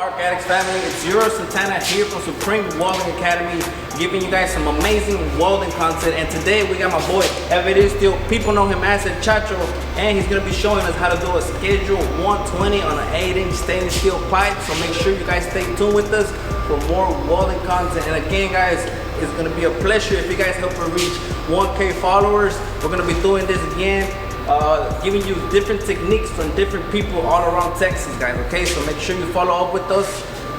Arc Addicts family? It's Euro Santana here from Supreme Welding Academy, giving you guys some amazing welding content. And today we got my boy Stell. People know him as a Chacho, and he's gonna be showing us how to do a schedule 120 on an 8-inch stainless steel pipe. So make sure you guys stay tuned with us for more welding content. And again, guys, it's gonna be a pleasure if you guys help us reach 1K followers. We're gonna be doing this again. Giving you different techniques from different people all around Texas, guys. Okay, so make sure you follow up with us.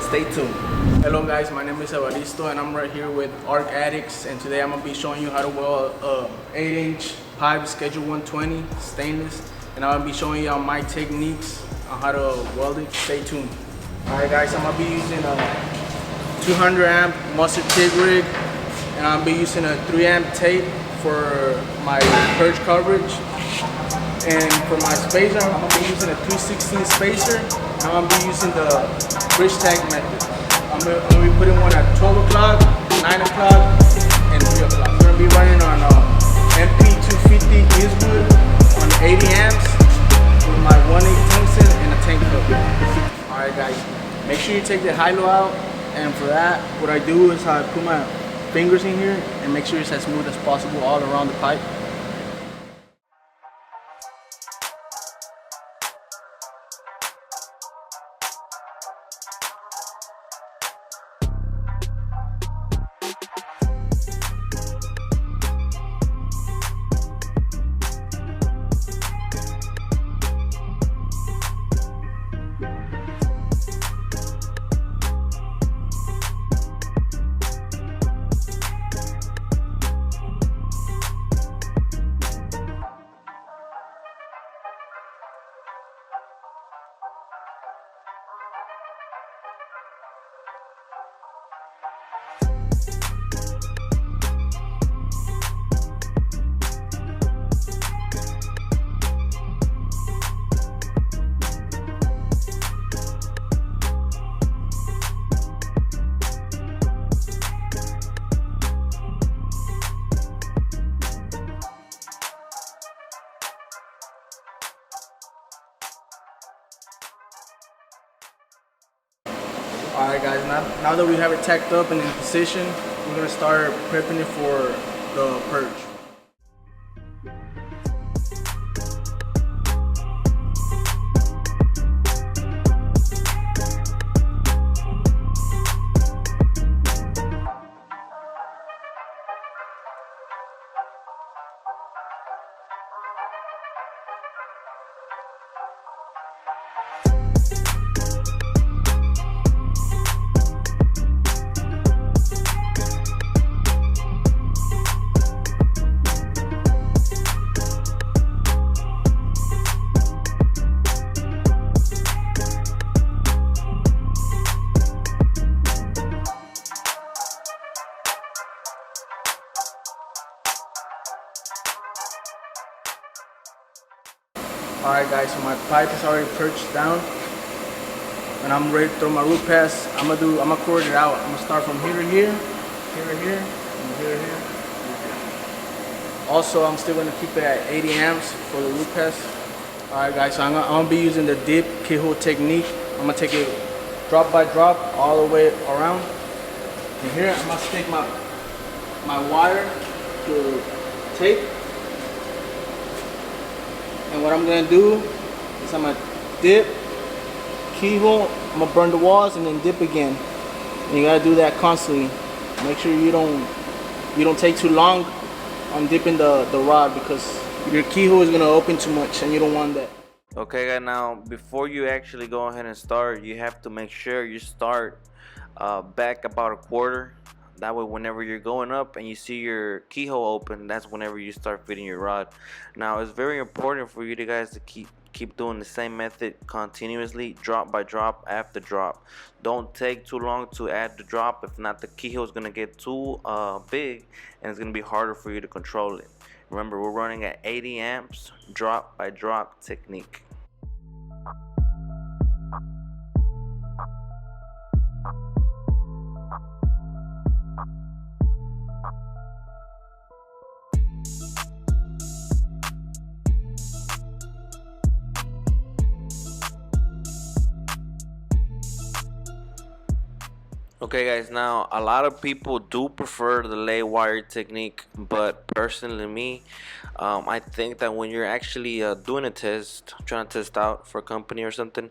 Stay tuned. Hello guys, my name is Evaristo and I'm right here with Arc Addicts, and today I'm going to be showing you how to weld a 8-inch pipe schedule 120 stainless, and I'm going to be showing you all my techniques on how to weld it. Stay tuned. Alright guys, I'm going to be using a 200 amp mustard TIG rig, and I'm going to be using a 3 amp tape for my purge coverage. And for my spacer, I'm going to be using a 3/16 spacer. I'm going to be using the bridge tag method. I'm going to be putting one at 12 o'clock, 9 o'clock, and 3 o'clock. I'm going to be running on MP250 Eastwood on 80 amps with my 1/8 tungsten and a tank hook. Alright guys, make sure you take the high-low out, and for that, what I do is I put my fingers in here and make sure it's as smooth as possible all around the pipe. Alright guys, now that we have it tacked up and in position, we're going to start prepping it for the purge. Alright guys, so my pipe is already perched down, and I'm ready to throw my root pass. I'm gonna cord it out. I'm gonna start from here to here, here to here, and here to here. Also, I'm still gonna keep it at 80 amps for the root pass. Alright guys, so I'm gonna be using the dip keyhole technique. I'm gonna take it drop by drop all the way around. And here I'm gonna stick my wire to tape. And what I'm gonna do is I'm gonna dip, keyhole, I'm gonna burn the walls and then dip again. And you gotta do that constantly. Make sure you don't take too long on dipping the rod, because your keyhole is gonna open too much and you don't want that. Okay guys, now before you actually go ahead and start, you have to make sure you start back about a quarter. That way, whenever you're going up and you see your keyhole open, that's whenever you start fitting your rod. Now, it's very important for you guys to keep doing the same method continuously, drop by drop after drop. Don't take too long to add the drop. If not, the keyhole is gonna get too big, and it's gonna be harder for you to control it. Remember, we're running at 80 amps, drop by drop technique. Okay guys, now a lot of people do prefer the lay wire technique, but personally me, I think that when you're actually doing a test, trying to test out for a company or something,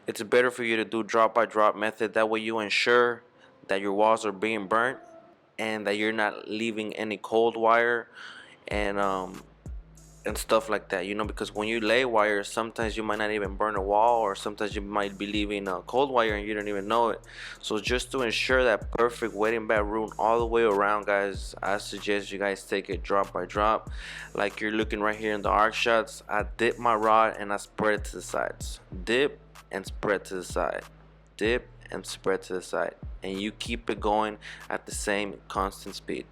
it's better for you to do drop by drop method. That way you ensure that your walls are being burnt and that you're not leaving any cold wire and stuff like that, you know, because when you lay wire, sometimes you might not even burn a wall, or sometimes you might be leaving a cold wire and you don't even know it. So just to ensure that perfect wetting back room all the way around, guys, I suggest you guys take it drop by drop, like you're looking right here in the arc shots. I dip my rod and I spread it to the sides, dip and spread to the side, dip and spread to the side, and you keep it going at the same constant speed.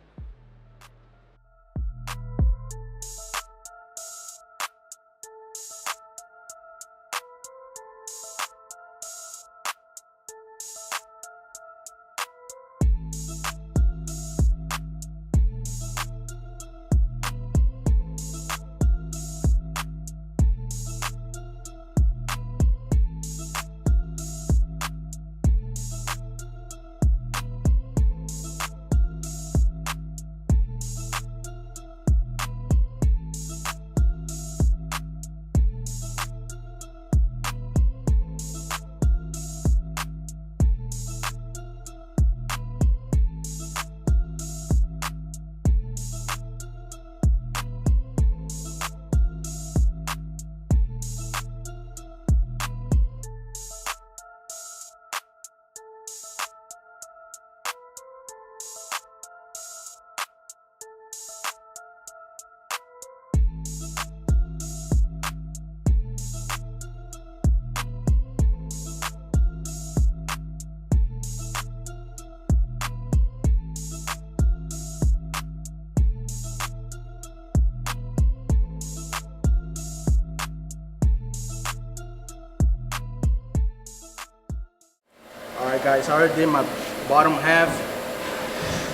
Alright guys, I already did my bottom half.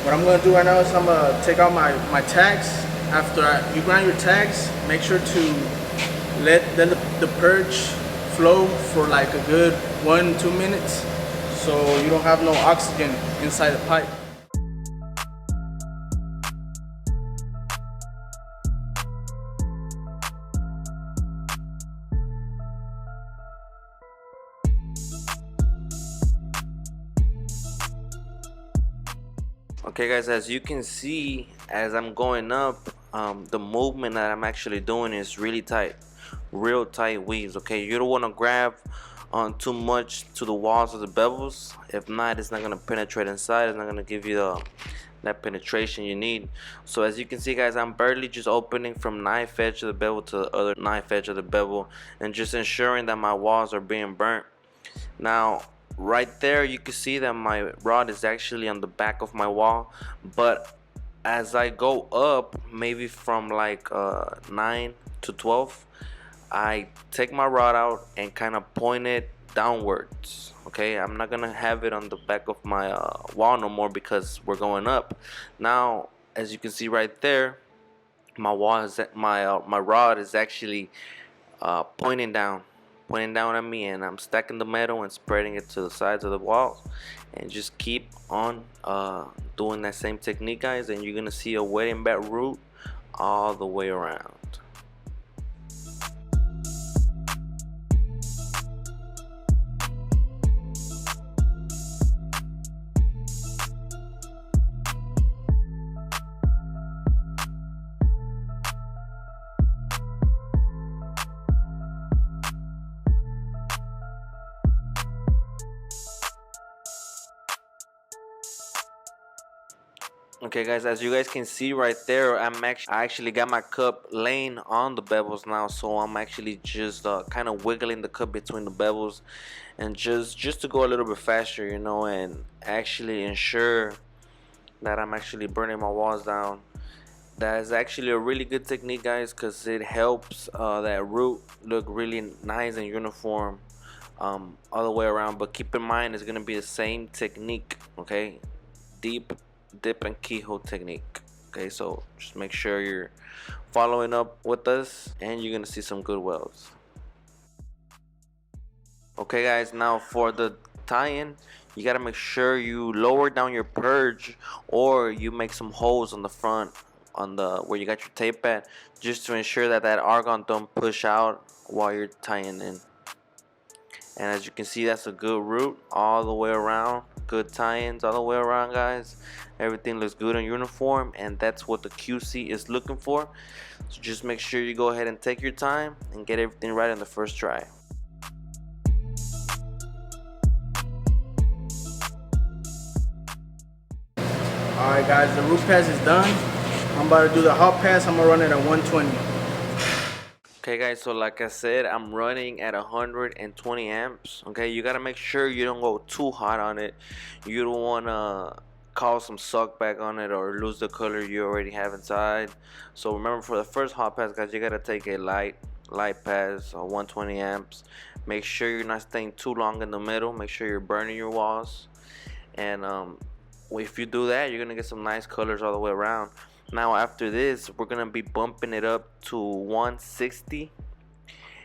What I'm gonna do right now is I'm gonna take out my tags. After you grind your tags, make sure to let the purge flow for like a good 1-2 minutes so you don't have no oxygen inside the pipe. Okay guys, as you can see, as I'm going up, the movement that I'm actually doing is really tight, real tight weaves. Okay, you don't want to grab on too much to the walls of the bevels. If not, it's not going to penetrate inside. It's not going to give you that penetration you need. So as you can see guys, I'm barely just opening from knife edge of the bevel to the other knife edge of the bevel, and just ensuring that my walls are being burnt. Now right there you can see that my rod is actually on the back of my wall, but as I go up, maybe from like 9 to 12, I take my rod out and kind of point it downwards. Okay, I'm not gonna have it on the back of my wall no more because we're going up. Now as you can see right there, my wall is my rod is actually pointing down at me, and I'm stacking the metal and spreading it to the sides of the walls, and just keep on doing that same technique guys, and you're gonna see a wetting back root all the way around. Okay guys, as you guys can see right there, I actually got my cup laying on the bevels now, so I'm actually just kind of wiggling the cup between the bevels, and just to go a little bit faster, you know, and actually ensure that I'm actually burning my walls down. That is actually a really good technique guys, because it helps that root look really nice and uniform all the way around. But keep in mind, it's gonna be the same technique, okay? Dip and keyhole technique. Okay, so just make sure you're following up with us, and you're gonna see some good welds. Okay guys, now for the tie-in, you gotta make sure you lower down your purge, or you make some holes on the front, on the where you got your tape at, just to ensure that that argon don't push out while you're tying in. And as you can see, that's a good route all the way around. Good tie-ins all the way around, guys. Everything looks good on uniform, and that's what the QC is looking for. So just make sure you go ahead and take your time and get everything right on the first try. Alright guys, the root pass is done. I'm about to do the hot pass. I'm gonna run it at 120. Okay guys, so like I said, I'm running at 120 amps. Okay, you gotta make sure you don't go too hot on it. You don't wanna cause some suck back on it or lose the color you already have inside. So remember, for the first hot pass, guys, you gotta take a light pass, 120 amps. Make sure you're not staying too long in the middle. Make sure you're burning your walls, and if you do that, you're gonna get some nice colors all the way around. Now after this, we're gonna be bumping it up to 160,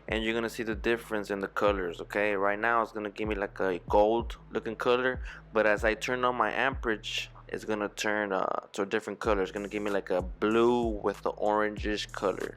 and you're gonna see the difference in the colors. Okay, right now it's gonna give me like a gold looking color, but as I turn on my amperage, it's gonna turn to a different color. It's gonna give me like a blue with the orangish color.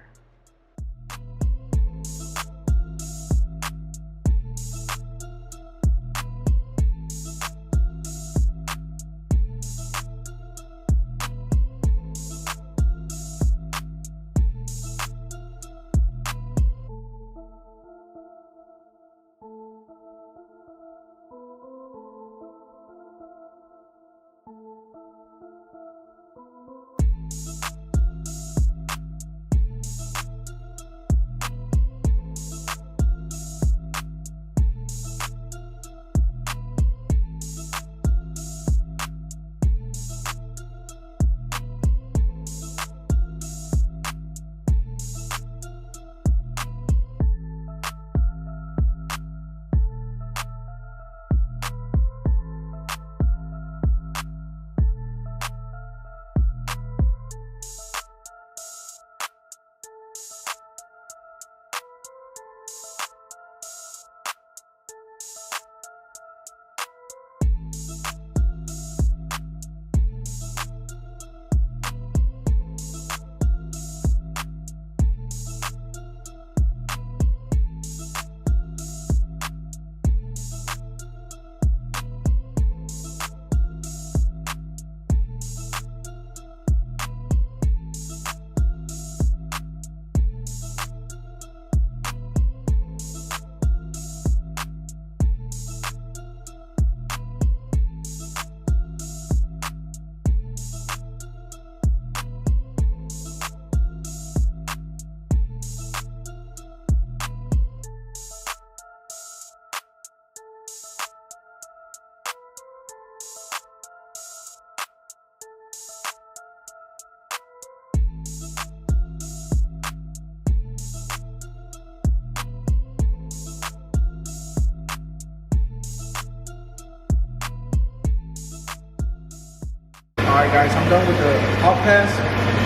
Alright guys, I'm done with the hot pass.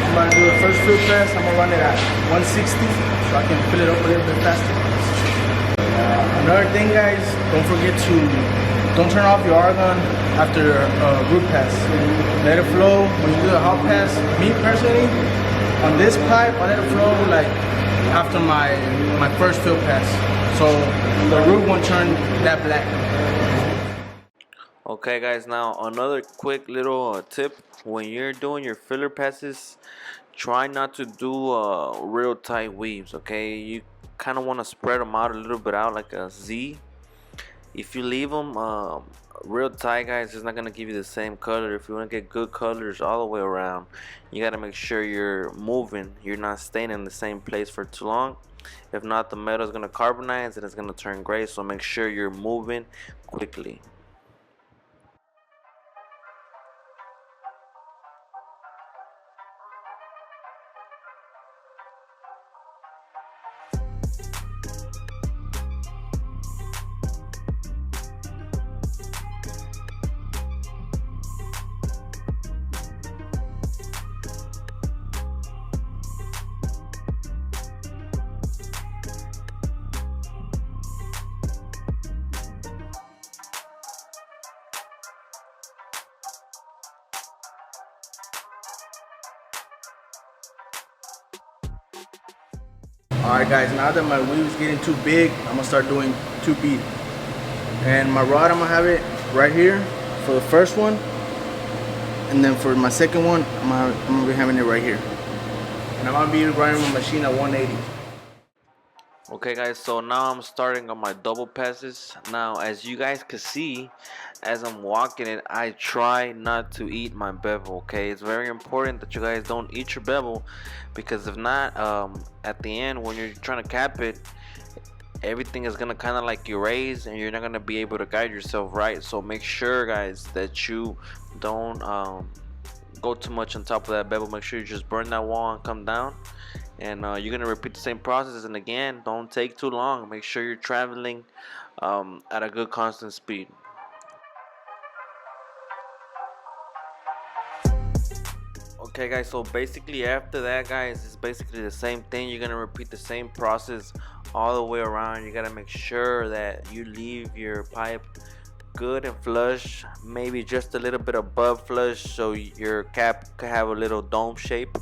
I'm gonna do the first fill pass. I'm gonna run it at 160 so I can fill it up a little bit faster. Another thing guys, don't turn off your argon after root pass. Let it flow when you do the hot pass. Me personally, on this pipe, I let it flow like after my first fill pass, so the root won't turn that black. Okay guys, now another quick little tip: when you're doing your filler passes, try not to do real tight weaves. Okay, you kind of want to spread them out a little bit out like a Z. If you leave them real tight, guys, it's not gonna give you the same color. If you want to get good colors all the way around, you got to make sure you're moving, you're not staying in the same place for too long. If not, the metal is gonna carbonize and it's gonna turn gray. So make sure you're moving quickly. Alright guys, now that my weave is getting too big, I'm gonna start doing 2 bead. And my rod, I'm gonna have it right here for the first one. And then for my second one, I'm gonna be having it right here. And I'm gonna be running my machine at 180. Okay guys, so now I'm starting on my double passes. Now as you guys can see, as I'm walking it, I try not to eat my bevel. Okay, it's very important that you guys don't eat your bevel, because if not, at the end when you're trying to cap it, everything is gonna kind of like erase and you're not gonna be able to guide yourself right. So make sure guys that you don't go too much on top of that bevel. Make sure you just burn that wall and come down. And you're gonna repeat the same process, and again, don't take too long. Make sure you're traveling at a good constant speed. Okay guys, so basically after that guys, it's basically the same thing. You're gonna repeat the same process all the way around. You gotta make sure that you leave your pipe good and flush, maybe just a little bit above flush, so your cap could have a little dome shape.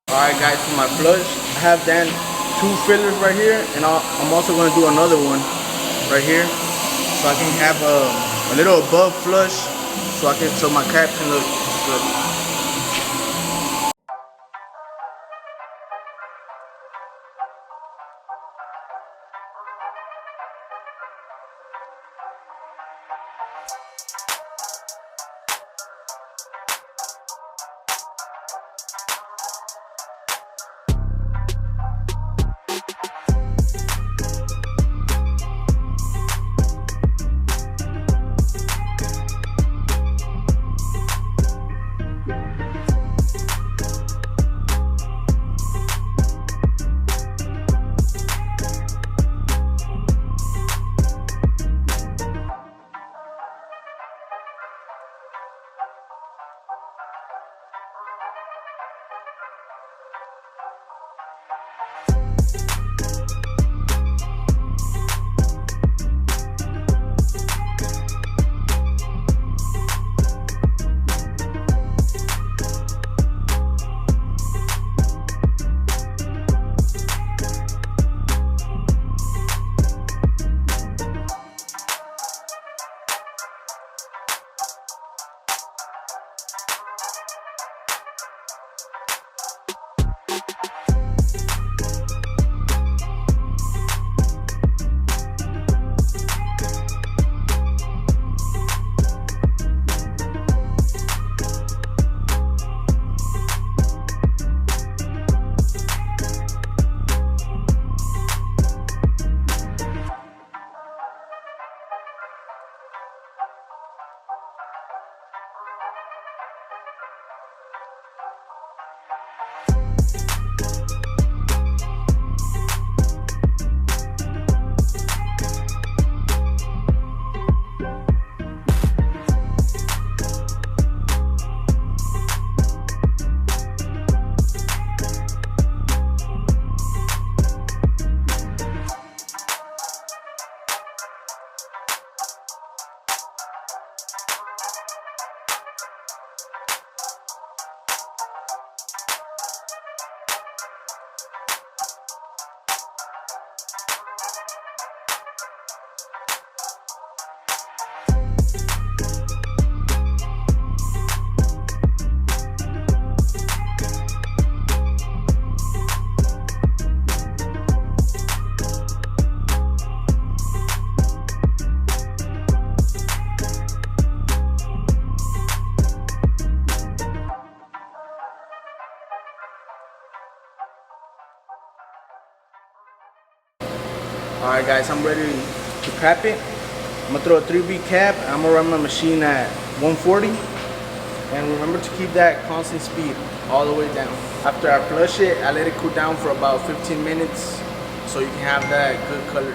Alright guys, for my flush, I have then 2 fillers right here, and I'm also going to do another one right here, so I can have a little above flush, so my cap can look good. Alright guys, I'm ready to cap it. I'm gonna throw a 3B cap. I'm gonna run my machine at 140. And remember to keep that constant speed all the way down. After I flush it, I let it cool down for about 15 minutes so you can have that good color.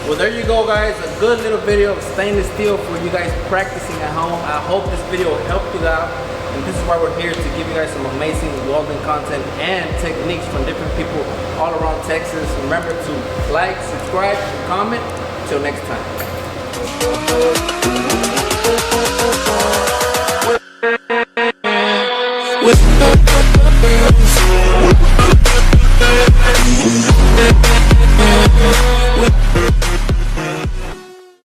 Well, there you go, guys. A good little video of stainless steel for you guys practicing at home. I hope this video helped you out. And this is why we're here, to give you guys some amazing welding content and techniques from different people all around Texas. Remember to like, subscribe, and comment. Until next time.